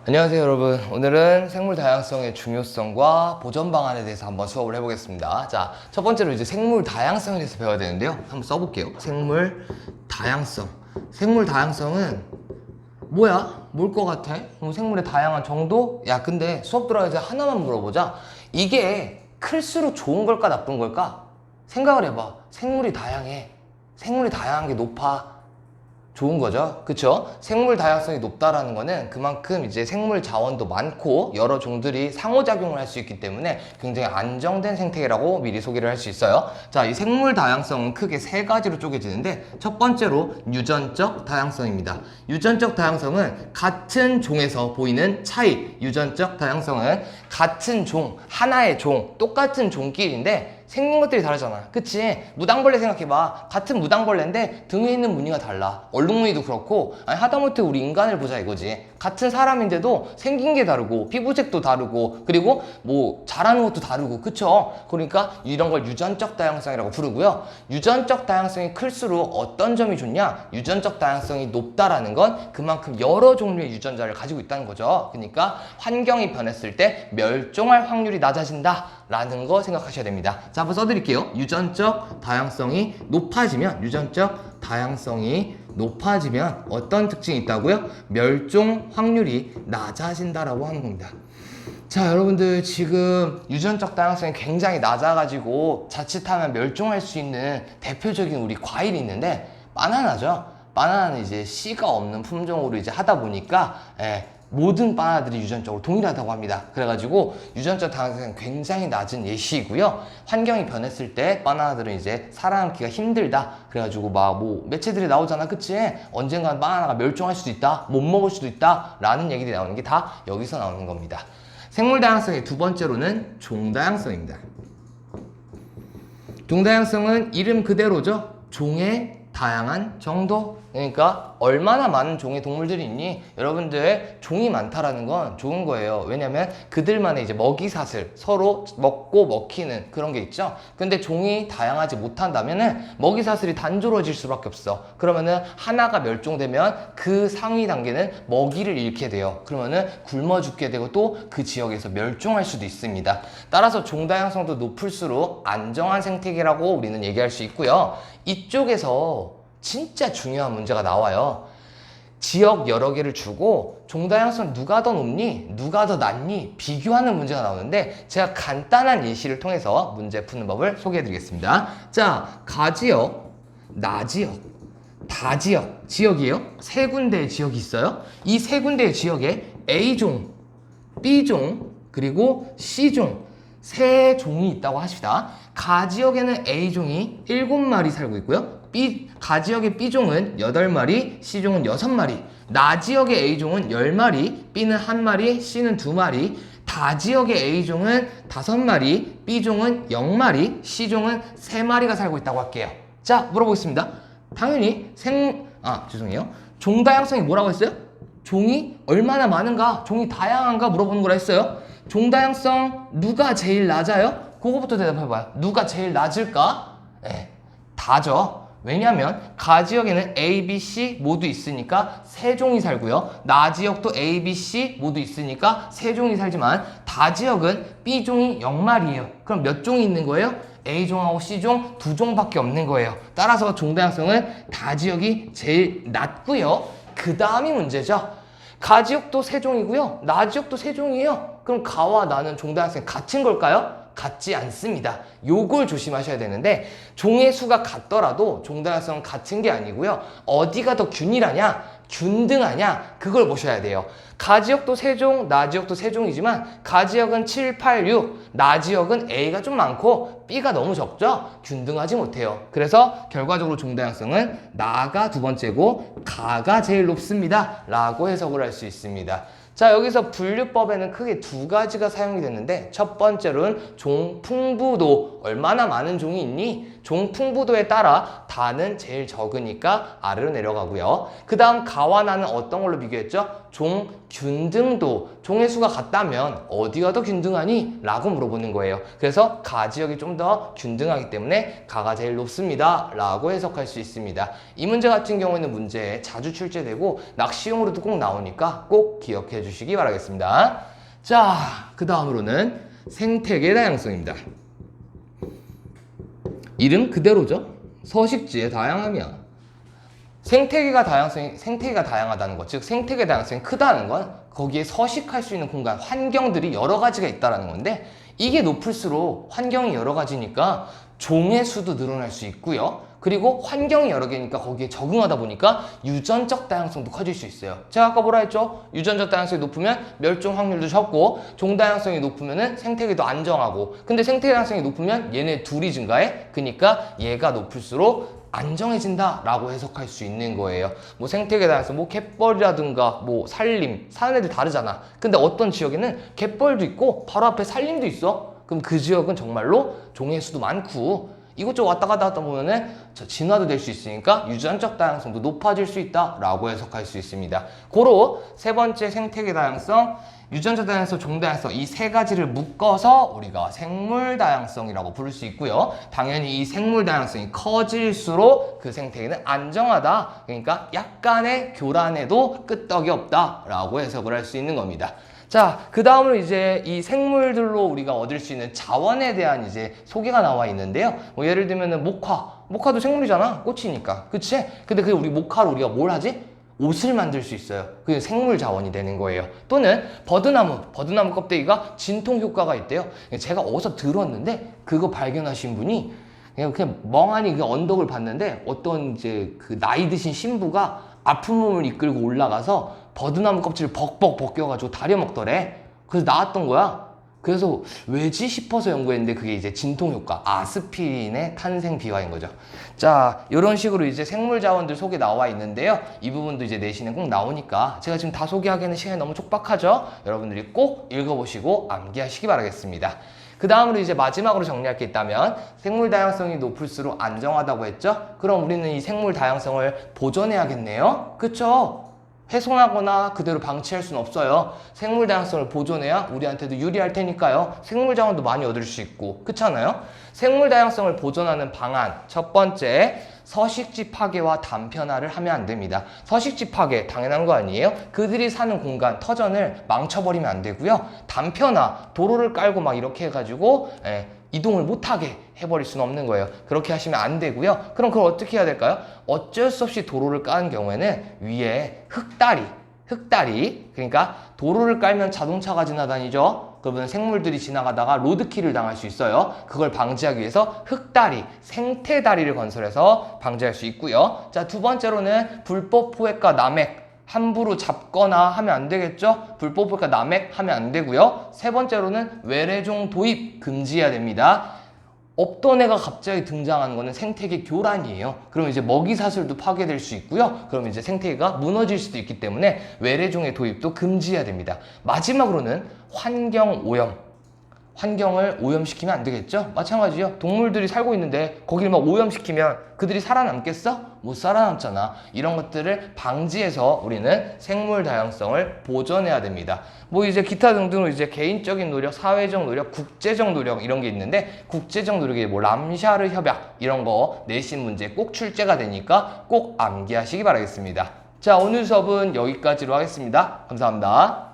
안녕하세요 여러분. 오늘은 생물 다양성의 중요성과 보전 방안에 대해서 한번 수업을 해보겠습니다. 자, 첫 번째로 이제 생물 다양성에 대해서 배워야 되는데요. 한번 써볼게요. 생물 다양성. 생물 다양성은 뭐야? 뭘 것 같아? 생물의 다양한 정도? 야, 근데 수업 들어가기 전에 하나만 물어보자. 이게 클수록 좋은 걸까 나쁜 걸까? 생각을 해봐. 생물이 다양해. 생물이 다양한 게 높아. 좋은 거죠. 그쵸? 생물 다양성이 높다라는 거는 그만큼 이제 생물 자원도 많고 여러 종들이 상호작용을 할 수 있기 때문에 굉장히 안정된 생태계라고 미리 소개를 할 수 있어요. 자, 이 생물 다양성은 크게 세 가지로 쪼개지는데 첫 번째로 유전적 다양성입니다. 유전적 다양성은 같은 종에서 보이는 차이. 유전적 다양성은 같은 종, 하나의 종, 똑같은 종끼리인데 생긴 것들이 다르잖아. 그치? 무당벌레 생각해봐. 같은 무당벌레인데 등에 있는 무늬가 달라. 얼룩무늬도 그렇고, 아니 하다못해 우리 인간을 보자 이거지. 같은 사람인데도 생긴 게 다르고 피부색도 다르고 그리고 뭐 자라는 것도 다르고, 그쵸? 그러니까 이런 걸 유전적 다양성이라고 부르고요. 유전적 다양성이 클수록 어떤 점이 좋냐? 유전적 다양성이 높다라는 건 그만큼 여러 종류의 유전자를 가지고 있다는 거죠. 그러니까 환경이 변했을 때 멸종할 확률이 낮아진다 라는 거 생각하셔야 됩니다. 자, 한번 써드릴게요. 유전적 다양성이 높아지면 어떤 특징이 있다고요? 멸종 확률이 낮아진다라고 하는 겁니다. 자, 여러분들 지금 유전적 다양성이 굉장히 낮아가지고 자칫하면 멸종할 수 있는 대표적인 우리 과일이 있는데 바나나죠. 바나나는 이제 씨가 없는 품종으로 이제 하다 보니까 모든 바나나들이 유전적으로 동일하다고 합니다. 그래가지고 유전적 다양성이 굉장히 낮은 예시이고요. 환경이 변했을 때 바나나들은 이제 살아남기가 힘들다. 그래가지고 막 뭐 매체들이 나오잖아, 그치? 언젠간 바나나가 멸종할 수도 있다, 못 먹을 수도 있다 라는 얘기들이 나오는 게 다 여기서 나오는 겁니다. 생물 다양성의 두 번째로는 종 다양성입니다. 종 다양성은 이름 그대로죠. 종의 다양한 정도. 그러니까 얼마나 많은 종의 동물들이 있니? 여러분들 종이 많다라는 건 좋은 거예요. 왜냐면 그들만의 이제 먹이사슬, 서로 먹고 먹히는 그런 게 있죠. 근데 종이 다양하지 못한다면은 먹이사슬이 단조로워질 수밖에 없어. 그러면은 하나가 멸종되면 그 상위 단계는 먹이를 잃게 돼요. 그러면은 굶어 죽게 되고 또 그 지역에서 멸종할 수도 있습니다. 따라서 종 다양성도 높을수록 안정한 생태계라고 우리는 얘기할 수 있고요. 이쪽에서 진짜 중요한 문제가 나와요. 지역 여러 개를 주고 종 다양성 누가 더 높니? 누가 더 낮니? 비교하는 문제가 나오는데 제가 간단한 예시를 통해서 문제 푸는 법을 소개해 드리겠습니다. 자, 가지역, 나지역, 다지역, 지역이에요. 세 군데의 지역이 있어요. 이 세 군데의 지역에 A종, B종, 그리고 C종 세 종이 있다고 하십니다. 가지역에는 A종이 7마리 살고 있고요. 가지역의 B종은 8마리, C종은 6마리, 나지역의 A종은 10마리, B는 1마리, C는 2마리, 다지역의 A종은 5마리, B종은 0마리, C종은 3마리가 살고 있다고 할게요. 자, 물어보겠습니다. 당연히 죄송해요. 종 다양성이 뭐라고 했어요? 종이 얼마나 많은가, 종이 다양한가 물어보는 거라 했어요. 종 다양성 누가 제일 낮아요? 그거부터 대답해봐요. 누가 제일 낮을까? 다죠. 왜냐면 가지역에는 A, B, C 모두 있으니까 세 종이 살고요. 나지역도 A, B, C 모두 있으니까 세 종이 살지만 다지역은 B종이 0마리예요. 그럼 몇 종이 있는 거예요? A종하고 C종 2종밖에 없는 거예요. 따라서 종 다양성은 다지역이 제일 낮고요. 그 다음이 문제죠. 가지역도 세 종이고요. 나지역도 세 종이에요. 그럼 가와 나는 종 다양성이 같은 걸까요? 같지 않습니다. 요걸 조심하셔야 되는데 종의 수가 같더라도 종 다양성은 같은 게 아니고요. 어디가 더 균일하냐? 균등하냐? 그걸 보셔야 돼요. 가지역도 세종, 나지역도 세종이지만 가지역은 7, 8, 6, 나지역은 A가 좀 많고 B가 너무 적죠? 균등하지 못해요. 그래서 결과적으로 종 다양성은 나가 두 번째고 가가 제일 높습니다 라고 해석을 할 수 있습니다. 자, 여기서 분류법에는 크게 두 가지가 사용이 됐는데 첫 번째로는 종 풍부도, 얼마나 많은 종이 있니? 종 풍부도에 따라 다는 제일 적으니까 아래로 내려가고요. 그 다음 가와 나는 어떤 걸로 비교했죠? 종 균등도, 종의 수가 같다면 어디가 더 균등하니? 라고 물어보는 거예요. 그래서 가 지역이 좀 더 균등하기 때문에 가가 제일 높습니다 라고 해석할 수 있습니다. 이 문제 같은 경우에는 문제에 자주 출제되고 낚시용으로도 꼭 나오니까 꼭 기억해 주시기 주시기 바라겠습니다. 자, 그 다음으로는 생태계 다양성입니다. 이름 그대로죠. 서식지의 다양함이야. 생태계가 다양하다는 것, 즉 생태계 다양성이 크다는 건 거기에 서식할 수 있는 공간, 환경들이 여러 가지가 있다는 건데, 이게 높을수록 환경이 여러 가지니까 종의 수도 늘어날 수 있고요. 그리고 환경이 여러 개니까 거기에 적응하다 보니까 유전적 다양성도 커질 수 있어요. 제가 아까 뭐라 했죠? 유전적 다양성이 높으면 멸종 확률도 적고, 종 다양성이 높으면 생태계도 안정하고, 근데 생태계 다양성이 높으면 얘네 둘이 증가해? 그러니까 얘가 높을수록 안정해진다 라고 해석할 수 있는 거예요. 뭐 생태계 다양성, 뭐 갯벌이라든가 뭐 산림, 사는 애들 다르잖아. 근데 어떤 지역에는 갯벌도 있고 바로 앞에 산림도 있어. 그럼 그 지역은 정말로 종의 수도 많고 이곳저곳 왔다 갔다 하다 보면은 진화도 될 수 있으니까 유전적 다양성도 높아질 수 있다 라고 해석할 수 있습니다. 고로 세 번째 생태계 다양성, 유전적 다양성, 종 다양성, 이 세 가지를 묶어서 우리가 생물 다양성이라고 부를 수 있고요. 당연히 이 생물 다양성이 커질수록 그 생태계는 안정하다, 그러니까 약간의 교란에도 끄떡이 없다 라고 해석을 할 수 있는 겁니다. 자, 그 다음으로 이제 이 생물들로 우리가 얻을 수 있는 자원에 대한 이제 소개가 나와 있는데요. 뭐 예를 들면은 목화도 생물이잖아. 꽃이니까. 그치? 근데 그 우리 목화로 우리가 뭘 하지? 옷을 만들 수 있어요. 그게 생물 자원이 되는 거예요. 또는 버드나무 껍데기가 진통 효과가 있대요. 제가 어디서 들었는데 그거 발견하신 분이 그냥 멍하니 그 언덕을 봤는데 어떤 이제 그 나이 드신 신부가 아픈 몸을 이끌고 올라가서 버드나무 껍질을 벅벅 벗겨가지고 다려 먹더래. 그래서 나았던 거야. 그래서 왜지 싶어서 연구했는데 그게 이제 진통 효과, 아스피린의 탄생 비화인 거죠. 자, 이런 식으로 이제 생물 자원들 소개 나와 있는데요. 이 부분도 이제 내신에 꼭 나오니까 제가 지금 다 소개하기에는 시간이 너무 촉박하죠. 여러분들이 꼭 읽어보시고 암기하시기 바라겠습니다. 그 다음으로 이제 마지막으로 정리할 게 있다면, 생물 다양성이 높을수록 안정하다고 했죠? 그럼 우리는 이 생물 다양성을 보존해야겠네요. 그쵸? 훼손하거나 그대로 방치할 수는 없어요. 생물 다양성을 보존해야 우리한테도 유리할 테니까요. 생물 자원도 많이 얻을 수 있고, 그렇잖아요? 생물 다양성을 보존하는 방안, 첫 번째, 서식지 파괴와 단편화를 하면 안 됩니다. 서식지 파괴 당연한 거 아니에요? 그들이 사는 공간, 터전을 망쳐버리면 안 되고요. 단편화, 도로를 깔고 막 이렇게 해가지고 이동을 못하게 해버릴 수는 없는 거예요. 그렇게 하시면 안 되고요. 그럼 그걸 어떻게 해야 될까요? 어쩔 수 없이 도로를 까는 경우에는 위에 흙다리, 그러니까 도로를 깔면 자동차가 지나다니죠. 그러면 생물들이 지나가다가 로드킬을 당할 수 있어요. 그걸 방지하기 위해서 흙다리, 생태다리를 건설해서 방지할 수 있고요. 자, 두 번째로는 불법 포획과 남획, 함부로 잡거나 하면 안 되겠죠? 불법 포획과 남획 하면 안 되고요. 세 번째로는 외래종 도입 금지해야 됩니다. 없던 애가 갑자기 등장하는 거는 생태계 교란이에요. 그러면 이제 먹이사슬도 파괴될 수 있고요. 그러면 이제 생태계가 무너질 수도 있기 때문에 외래종의 도입도 금지해야 됩니다. 마지막으로는 환경 오염. 환경을 오염시키면 안 되겠죠? 마찬가지요. 동물들이 살고 있는데 거기를 막 오염시키면 그들이 살아남겠어? 못 살아남잖아. 이런 것들을 방지해서 우리는 생물 다양성을 보존해야 됩니다. 뭐 이제 기타 등등으로 이제 개인적인 노력, 사회적 노력, 국제적 노력 이런 게 있는데, 국제적 노력이 뭐 람샤르 협약 이런 거 내신 문제 꼭 출제가 되니까 꼭 암기하시기 바라겠습니다. 자, 오늘 수업은 여기까지로 하겠습니다. 감사합니다.